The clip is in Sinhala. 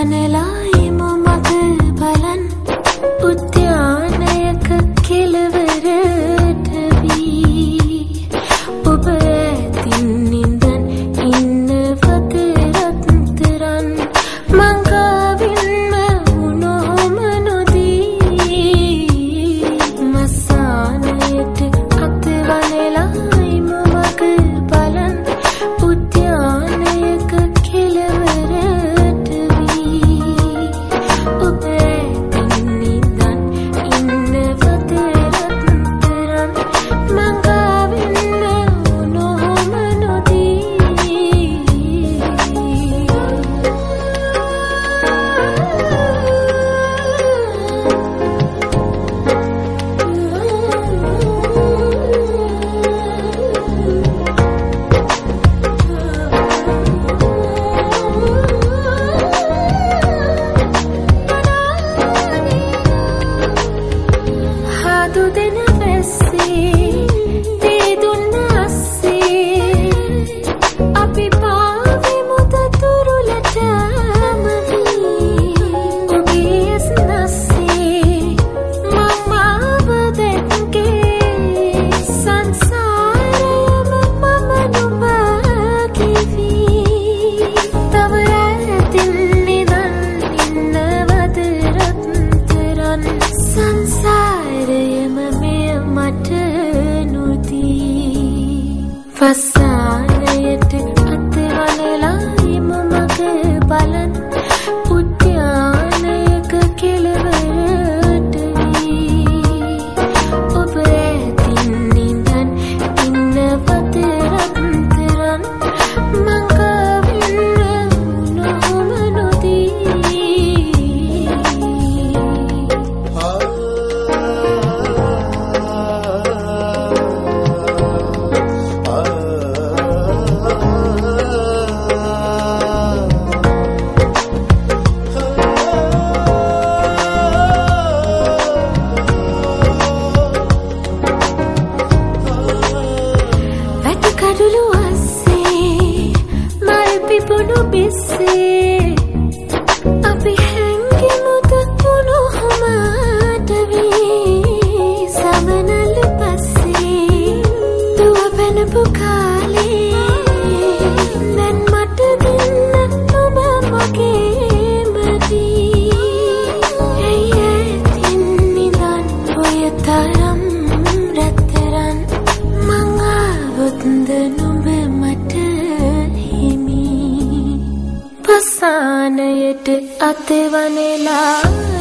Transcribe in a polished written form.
වනලායිමු මග බලන් උද්‍යානයක කෙළවරට වී ඔබ ඇතින් නින්දන් ඉන්නවද රත්තරන් මංගාවින්ම උනොහොම නොදී මසානයට අත වනලායිමු මග බලන් උද්‍යානයක කෙළවරට වී ඔබ ඇතින් නින්දන් ඉන්නවද රත්තරන් මංගාවින්ම උනොහොම නොදී හාදු දෙන වැස්සේ තේ දුන්න අස්සේ අපි පාවෙමුද තුරුලටම ඔබේ ඇස් නැස්සේ මම මාව දැක්කේ සංසාරයම මම නුඹ කිවී තව ඇතින් නිදන් ඉන්නවද රත්තරන් සංසාරයම මෙය මට නොදී වසානයට අත වනලායිමු මග බලන් උද්‍යානයක කෙළවරට වී ඔබ ඇතින් නින්දන් ඉන්නවද රත්තරන් මංගාවින්ම උනොහොම නොදී වැටි කඩුළු අස්සේ මල් පිපුණු බිස්සේ අපි හැංගෙමුද උණුහුමට වී සමනල පස්සේ දුව පැනපු කාලේ දැන් මට දෙන්න ඔබ මගේමදී ඇයි ඇතින් නිදන් ඔය තරම් රත්තරන් මං ආවොත්ද නුඹ මට හිමි වසානයට අත වනලා